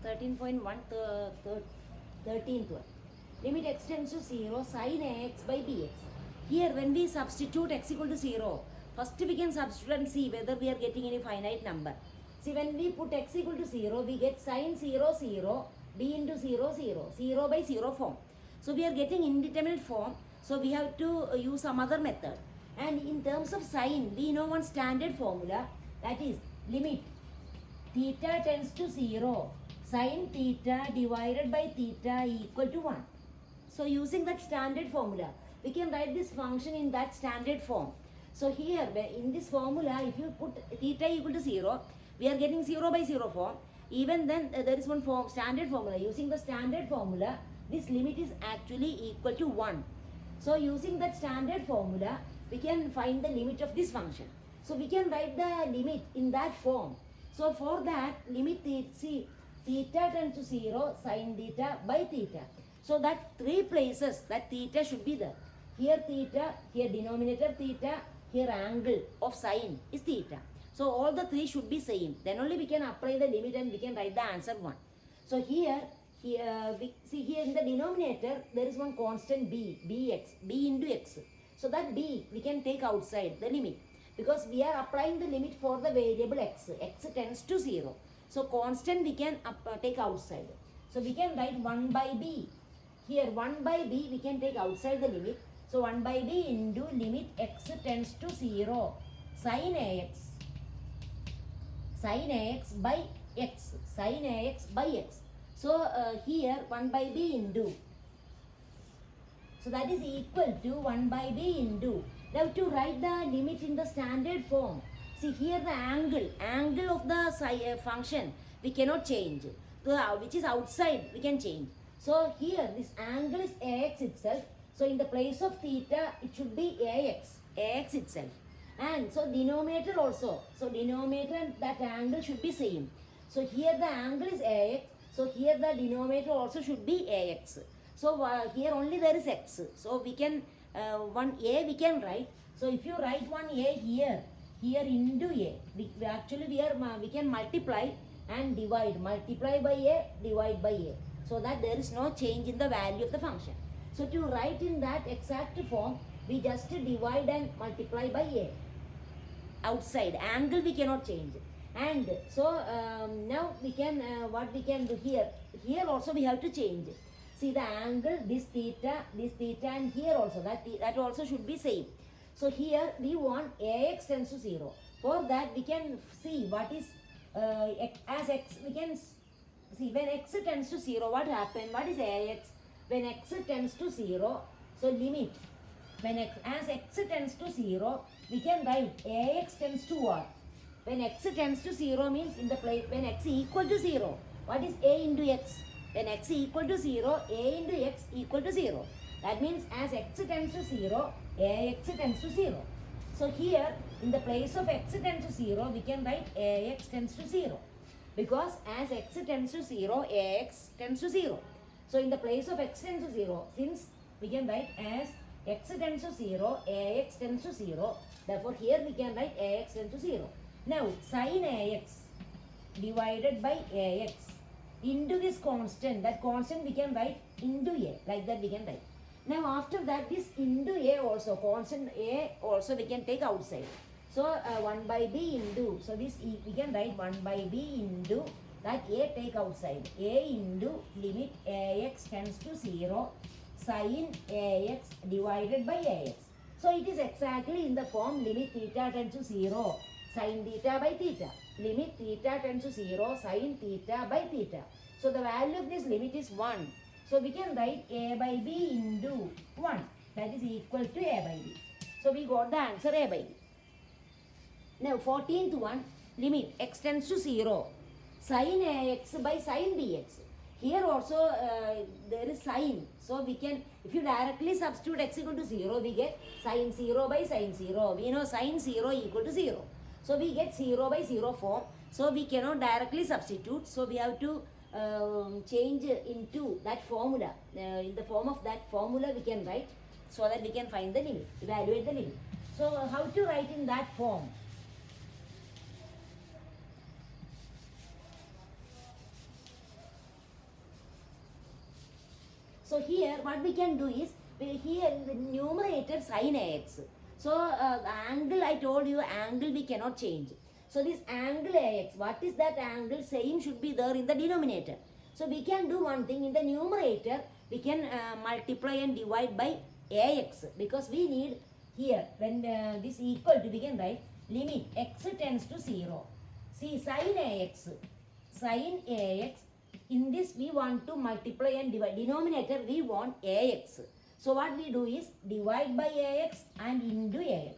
13.1, 13th one. Limit x tends to 0, sin ax by bx. Here when we substitute x equal to 0, first we can substitute and see whether we are getting any finite number. See, when we put x equal to 0, we get sin 0, 0, b into 0, 0, 0 by 0 form. So we are getting indeterminate form. So we have to use some other method. And in terms of sin, we know one standard formula, that is limit theta tends to 0, sin theta divided by theta equal to 1. So using that standard formula, we can write this function in that standard form. So here in this formula, if you put theta equal to 0, we are getting 0 by 0 form. Even then there is one form, standard formula. Using the standard formula, this limit is actually equal to 1. So using that standard formula, we can find the limit of this function. So we can write the limit in that form. So for that, limit theta tends to 0, sin theta by theta. So that three places that theta should be there. Here theta, here denominator theta, here angle of sine is theta. So all the three should be same. Then only we can apply the limit and we can write the answer 1. So here we see here in the denominator there is one constant b into x. So that b we can take outside the limit, because we are applying the limit for the variable x. X tends to 0. So constant we can take outside. So we can write 1 by b. Here 1 by b we can take outside the limit. So 1 by b into limit x tends to 0, sin ax by x, sin ax by x. So here 1 by b into, so that is equal to 1 by b into. Now to write the limit in the standard form, see here the angle of the function we cannot change. Which is outside we can change. So here this angle is ax itself. So in the place of theta it should be ax itself. And so denominator also. So denominator and that angle should be same. So here the angle is ax. So here the denominator also should be ax. So here only there is x. So we can one a we can write. So if you write one a here into a, we can multiply and divide. Multiply by a, divide by a. So that there is no change in the value of the function. So to write in that exact form, we just divide and multiply by a. Outside angle we cannot change. And so now we can what we can do here also we have to change. See the angle, this theta and here also that also should be same. So here we want ax tends to 0. For that we can see what is as x, we can see when x tends to 0 what happened, what is ax when x tends to 0. So limit when as x tends to 0, we can write ax tends to what? When x tends to 0 means in the place when x equal to 0, what is a into x? When x equal to 0, a into x equal to 0. That means as x tends to 0, ax tends to 0. So here in the place of x tends to 0, we can write ax tends to 0. Because as x tends to 0, ax tends to 0. So in the place of x tends to 0, since we can write as x tends to 0, ax tends to 0. Therefore here we can write ax tends to 0. Now sin ax divided by ax into this constant, that constant we can write into a, like that we can write. Now after that this into a also, constant a also we can take outside. So 1 by b into, so this we can write 1 by b into that a take outside, a into limit ax tends to 0, sin ax divided by ax. So it is exactly in the form limit theta tends to 0, sin theta by theta. Limit theta tends to 0, sin theta by theta. So the value of this limit is 1. So we can write a by b into 1. That is equal to a by b. So we got the answer a by b. Now 14th one, limit x tends to 0, sin ax by sin bx. Here also there is sin. So we can, if you directly substitute x equal to 0, we get sin 0 by sin 0. We know sin 0 equal to 0. So we get 0 by 0 form. So we cannot directly substitute. So we have to change into that formula. In the form of that formula we can write, so that we can find the limit, evaluate the limit. So how to write in that form? So here what we can do is, here in the numerator sin ax. So the angle, I told you, angle we cannot change. So this angle ax, what is that angle? Same should be there in the denominator. So we can do one thing, in the numerator we can multiply and divide by ax, because we need here, when this equal to, we can write limit x tends to 0. See, sin ax, in this we want to multiply and divide. Denominator we want ax. So what we do is divide by ax and into ax.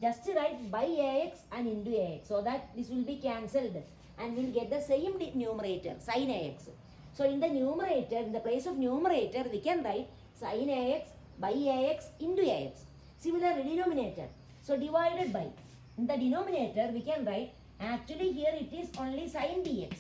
Just write by ax and into ax, so that this will be cancelled and we'll get the same numerator, sin ax. So in the numerator, in the place of numerator, we can write sin ax by ax into ax. Similar denominator. So divided by. In the denominator, we can write, actually here it is only sin bx.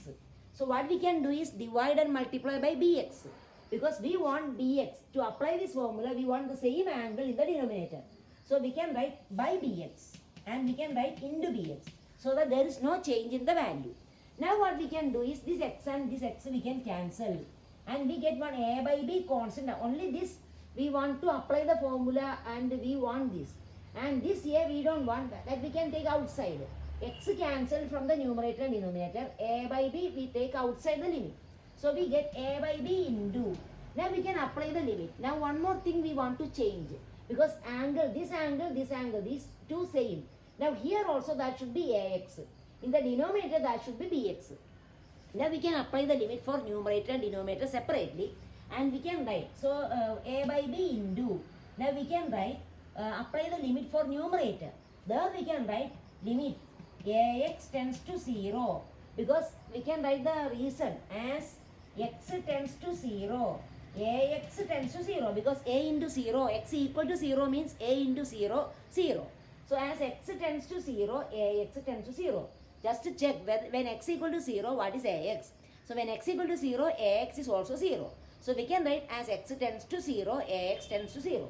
So what we can do is divide and multiply by bx. Because we want bx. To apply this formula, we want the same angle in the denominator. So we can write by bx and we can write into bx, so that there is no change in the value. Now what we can do is, this x and this x we can cancel and we get one a by b constant. Only this we want to apply the formula and we want this. And this here we don't want that we can take outside. X cancel from the numerator and denominator. A by b we take outside the limit. So we get a by b into. Now we can apply the limit. Now one more thing we want to change. Because angle, these two same. Now here also that should be ax. In the denominator that should be bx. Now we can apply the limit for numerator and denominator separately. And we can write, so a by b into. Now we can write, apply the limit for numerator. There we can write limit ax tends to 0. Because we can write the reason as x tends to 0. Ax tends to 0, because a into 0, x equal to 0 means a into 0, 0. So as x tends to 0, ax tends to 0. Just to check, when x equal to 0, what is ax? So when x equal to 0, ax is also 0. So we can write as x tends to 0, ax tends to 0.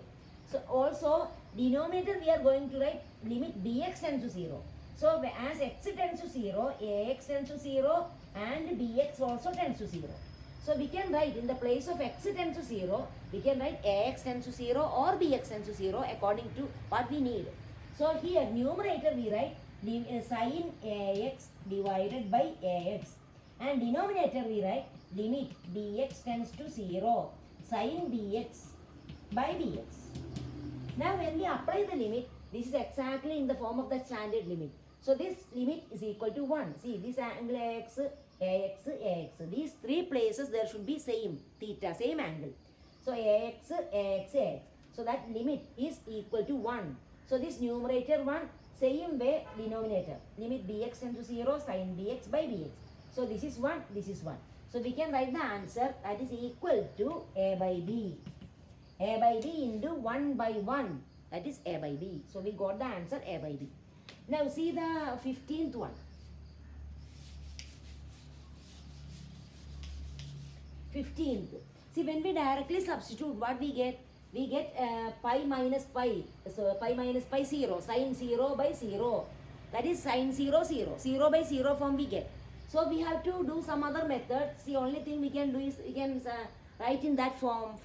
So also denominator we are going to write limit bx tends to 0. So as x tends to 0, ax tends to 0 and bx also tends to 0. So we can write, in the place of x tends to 0, we can write ax tends to 0 or bx tends to 0 according to what we need. So here numerator we write sin ax divided by ax, and denominator we write limit bx tends to 0 sin bx by bx. Now when we apply the limit, this is exactly in the form of the standard limit. So this limit is equal to 1. See, this angle ax, ax, ax. These three places there should be same theta, same angle. So ax, ax, ax. So that limit is equal to 1. So this numerator 1, same way denominator. Limit bx tends to 0 sin bx by bx. So this is 1, this is 1. So we can write the answer, that is equal to a by b. A by b into 1 by 1. That is a by b. So we got the answer a by b. Now see the 15th one. 15th. See, when we directly substitute, what we get? We get pi minus pi. So pi minus pi 0. Sin 0 by 0. That is sin 0, 0. 0 by 0 form we get. So we have to do some other method. See, only thing we can do is we can write in that form.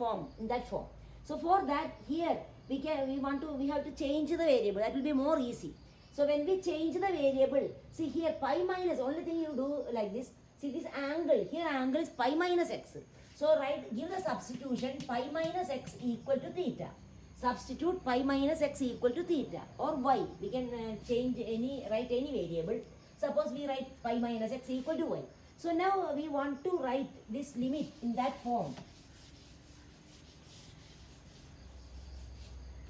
So for that, here we have to change the variable. That will be more easy. So when we change the variable, see here pi minus, only thing you do like this. See this angle, here angle is pi minus x. So give the substitution pi minus x equal to theta. Substitute pi minus x equal to theta or y. We can write any variable. Suppose we write pi minus x equal to y. So now we want to write this limit in that form.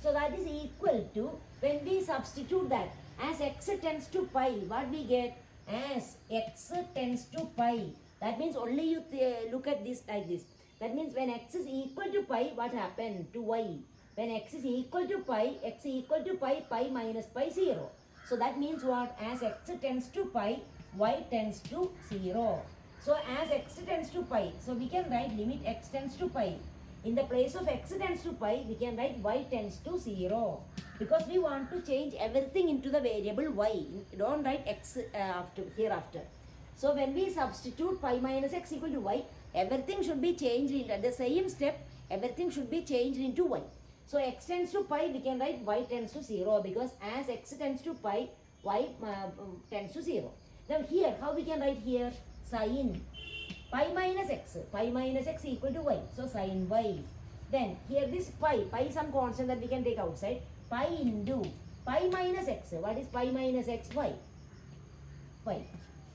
So that is equal to, when we substitute that, as x tends to pi, what we get? As x tends to pi. That means only you look at this like this. That means when x is equal to pi, what happened to y? When x is equal to pi, x equal to pi, pi minus pi 0. So that means what? As x tends to pi, y tends to 0. So as x tends to pi, so we can write limit x tends to pi. In the place of x tends to pi, we can write y tends to 0. Because we want to change everything into the variable y. Don't write x hereafter. So when we substitute pi minus x equal to y, everything should be changed at the same step. Everything should be changed into y. So x tends to pi, we can write y tends to 0 because as x tends to pi, y tends to 0. Now here, how we can write here? Sin pi minus x. Pi minus x equal to y. So sin y. Then here this pi is some constant that we can take outside. Pi into pi minus x. What is pi minus x? Y.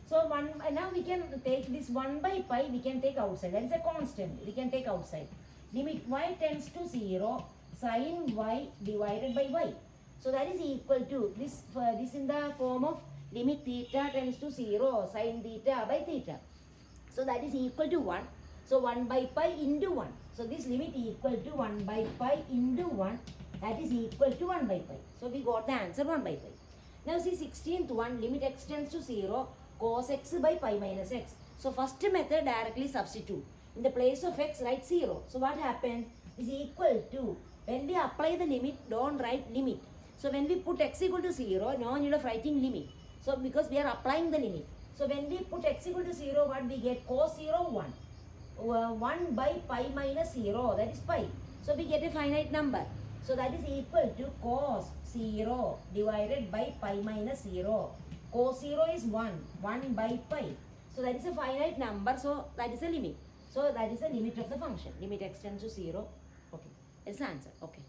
So now we can take this 1 by pi, we can take outside. That is a constant. We can take outside. Limit y tends to 0, sin y divided by y. So that is equal to this in the form of limit theta tends to 0, sin theta by theta. So that is equal to 1. So 1 by pi into 1. So this limit equal to 1 by pi into 1. That is equal to 1 by pi. So we got the answer 1 by pi. Now see 16th one, limit x tends to 0, cos x by pi minus x. So first method directly substitute. In the place of x, write 0. So what happened? Is equal to, when we apply the limit, don't write limit. So when we put x equal to 0, no need of writing limit. So because we are applying the limit. So when we put x equal to 0, what we get? Cos 0, 1. 1 by pi minus 0, that is pi. So we get a finite number. So that is equal to cos 0 divided by pi minus 0. Cos 0 is 1 by pi. So that is a finite number, so that is a limit. So that is the limit of the function. Limit x tends to 0. Okay, that's the answer. Okay.